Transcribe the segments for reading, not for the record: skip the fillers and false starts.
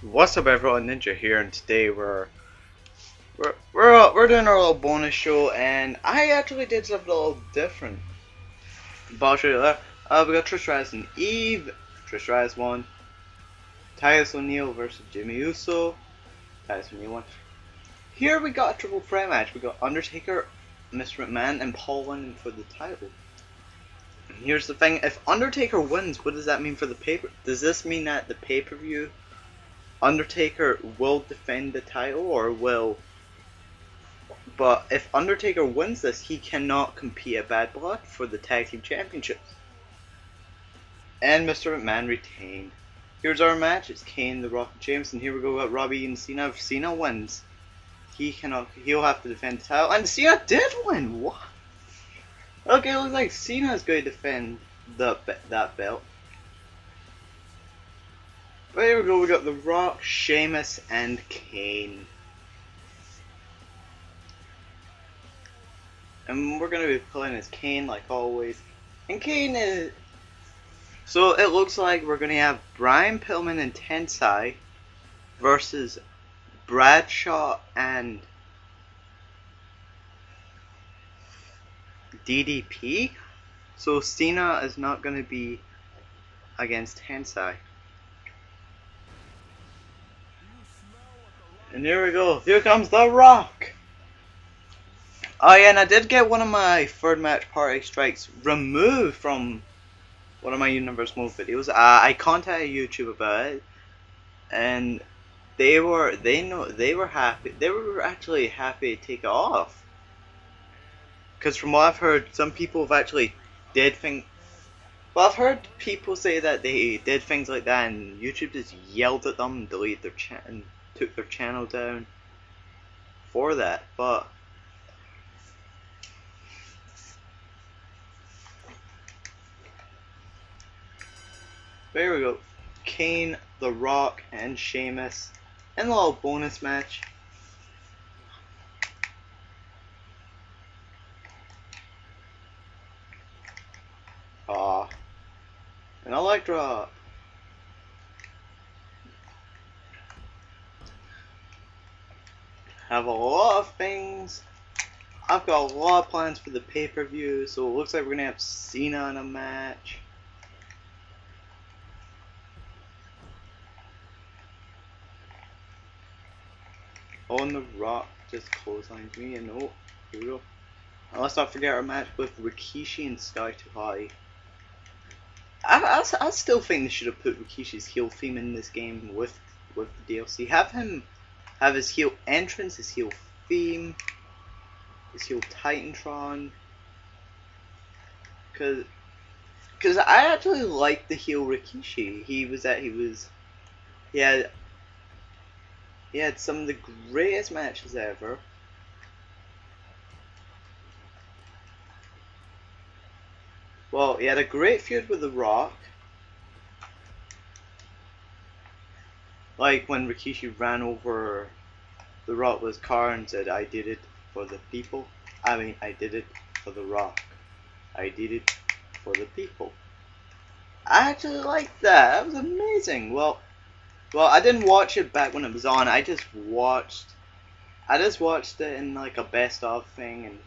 What's up, everyone? Ninja here, and today we're doing our little bonus show, and I actually did something a little different. But I'll show you that. We got Trish Stratus and Eve. Trish Stratus won. Titus O'Neil versus Jimmy Uso. Titus O'Neil won. Here we got a triple threat match. We got Undertaker, Mr. McMahon, and Paul winning for the title. And here's the thing: if Undertaker wins, what does that mean for the paper? Does this mean that the pay-per-view Undertaker will defend the title, or will? But if Undertaker wins this, he cannot compete at Badd Blood for the Tag Team Championships. And Mr. McMahon retained. Here's our match. It's Kane, The Rock, and Sheamus, and here we go with Robbie and Cena. If Cena wins, he'll have to defend the title. And Cena did win. What? Okay, it looks like Cena's going to defend that belt. But here we go. We got The Rock, Sheamus, and Kane. And we're going to be playing as Kane like always. And Kane is... So it looks like we're going to have Brian Pillman and Tensai versus Bradshaw and DDP. So Cena is not going to be against Tensai. And here we go. Here comes The Rock. Oh yeah, and I did get one of my third match party strikes removed from one of my Universe Mode videos. I contacted YouTube about it, and they were happy. They were actually happy to take it off. Cause from what I've heard, some people have actually did things. Well, I've heard people say that they did things like that, and YouTube just yelled at them and deleted their and took their channel down for that. But there we go. Kane, The Rock, and Sheamus in a little bonus match. And I like drop. Have a lot of things. I've got a lot of plans for the pay-per-view, so it looks like we're gonna have Cena in a match. Oh, and The Rock just clotheslines me, and oh, here we go. And let's not forget our match with Rikishi and Sky Too High. I still think they should have put Rikishi's heel theme in this game with the DLC. Have him have his heel entrance, his heel theme, his heel Titantron. Cause I actually like the heel Rikishi. He had some of the greatest matches ever. Well, he had a great feud with The Rock. Like when Rikishi ran over The Rock with his car and said, "I did it for the people." I mean, I did it for The Rock. I did it for the people. I actually liked that. That was amazing. Well, I didn't watch it back when it was on. I just watched it in like a best of thing. And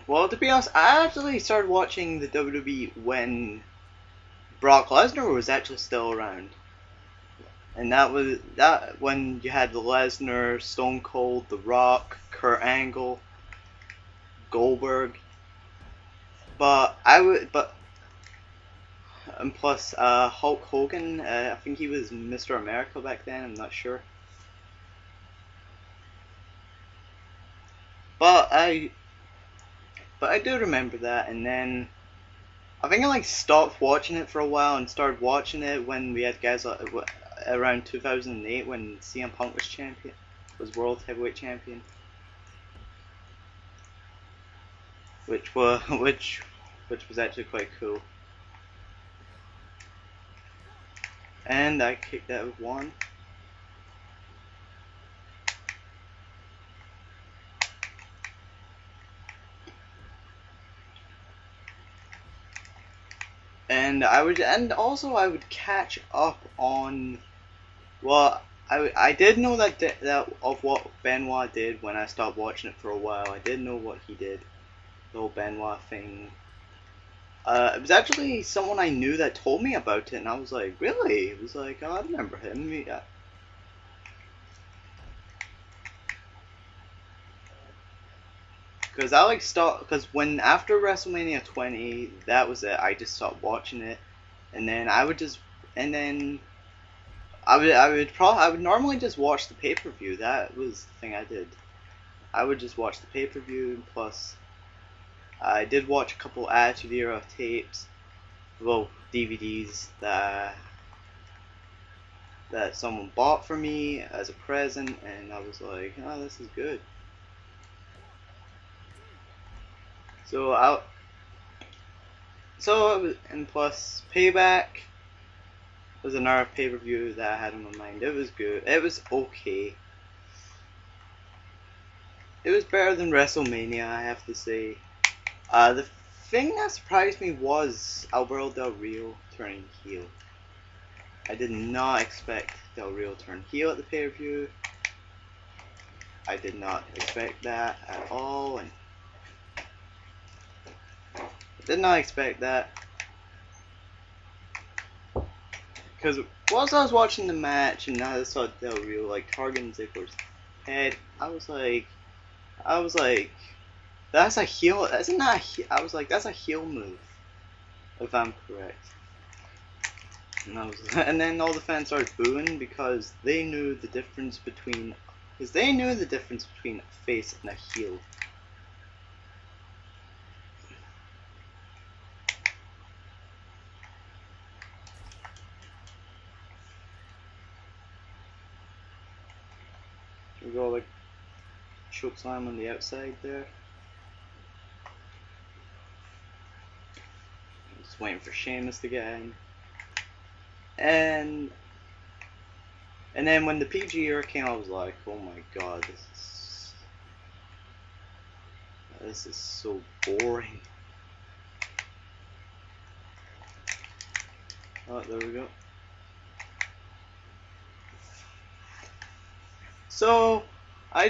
well, to be honest, I actually started watching the WWE when Brock Lesnar was actually still around. And that was when you had Lesnar, Stone Cold, The Rock, Kurt Angle, Goldberg. And plus Hulk Hogan. I think he was Mr. America back then. I'm not sure. But I do remember that, and then I think I like stopped watching it for a while and started watching it when we had guys like, around 2008 when CM Punk was World Heavyweight Champion, which was actually quite cool. And I kicked out of one. And I would catch up on Well, I did know that of what Benoit did when I stopped watching it for a while. I did know what he did, the whole Benoit thing. It was actually someone I knew that told me about it, and I was like, really? It was like, oh, I remember him. Yeah. Because I like stopped because when after WrestleMania 20, that was it. I just stopped watching it, and then I would just and then I would normally just watch the pay per view. That was the thing I did. I would just watch the pay per view. Plus, I did watch a couple Attitude Era tapes, well DVDs that someone bought for me as a present, and I was like, oh, this is good. So I so it was, and plus Payback was another pay per view that I had in my mind. It was good. It was okay. It was better than WrestleMania, I have to say. The thing that surprised me was Alberto Del Rio turning heel. I did not expect Del Rio to turn heel at the pay per view. I did not expect that at all, and I did not expect that because whilst I was watching the match and I saw Del Rio like targeting Ziggler's head, I was like, that's a heel. That's not. I was like, that's a heel move, if I'm correct. And then all the fans started booing because they knew the difference between, a face and a heel. We go like choke slam on the outside there. Just waiting for Sheamus to get in. And and then when the PG era came, I was like, oh my god, this is so boring. Oh, there we go. So I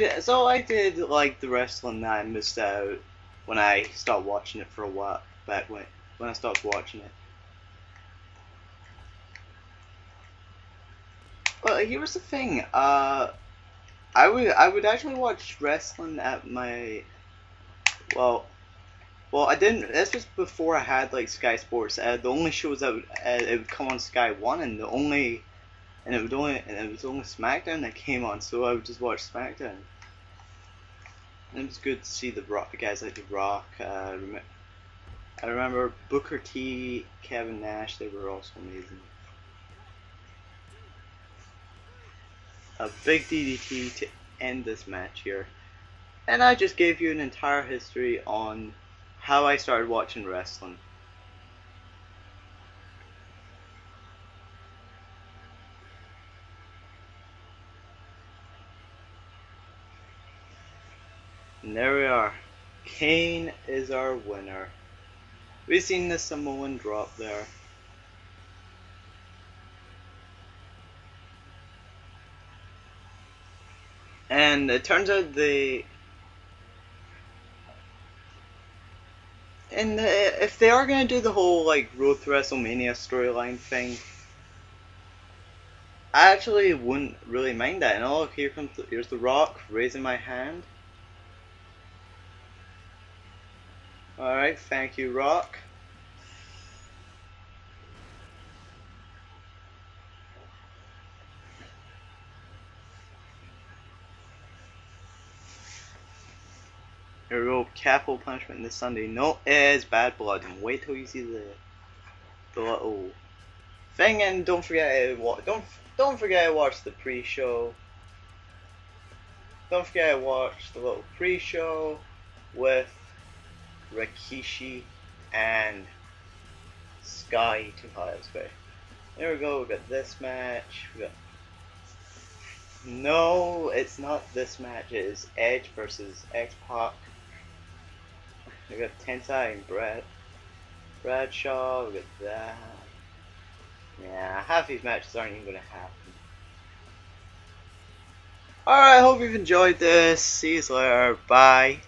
did like the wrestling that I missed out when I stopped watching it for a while back when I stopped watching it. But here's the thing. I would actually watch wrestling at my well I didn't. This was before I had like Sky Sports. The only shows that it would come on Sky One, and it was only SmackDown that came on. So I would just watch SmackDown. And it was good to see the Rock, guys like the Rock. I remember Booker T, Kevin Nash. They were also amazing. A big DDT to end this match here. And I just gave you an entire history on how I started watching wrestling. And there we are. Kane is our winner. We've seen the Samoan drop there. And it turns out if they are gonna do the whole like Road to WrestleMania storyline thing, I actually wouldn't really mind that. And oh, here's the Rock raising my hand. All right, thank you, Rock. Here we go, capital punishment this Sunday. No, it is Badd Blood, and wait till you see the little thing. And don't forget don't forget to watch the pre-show. Don't forget to watch the little pre-show with Rikishi and Sky to Sky. There we go. We got this match. We got no, it's not this match. It is Edge versus X Pac. We got Tensai and Bradshaw. We got that. Yeah, half these matches aren't even gonna happen. Alright, hope you've enjoyed this. See you later. Bye.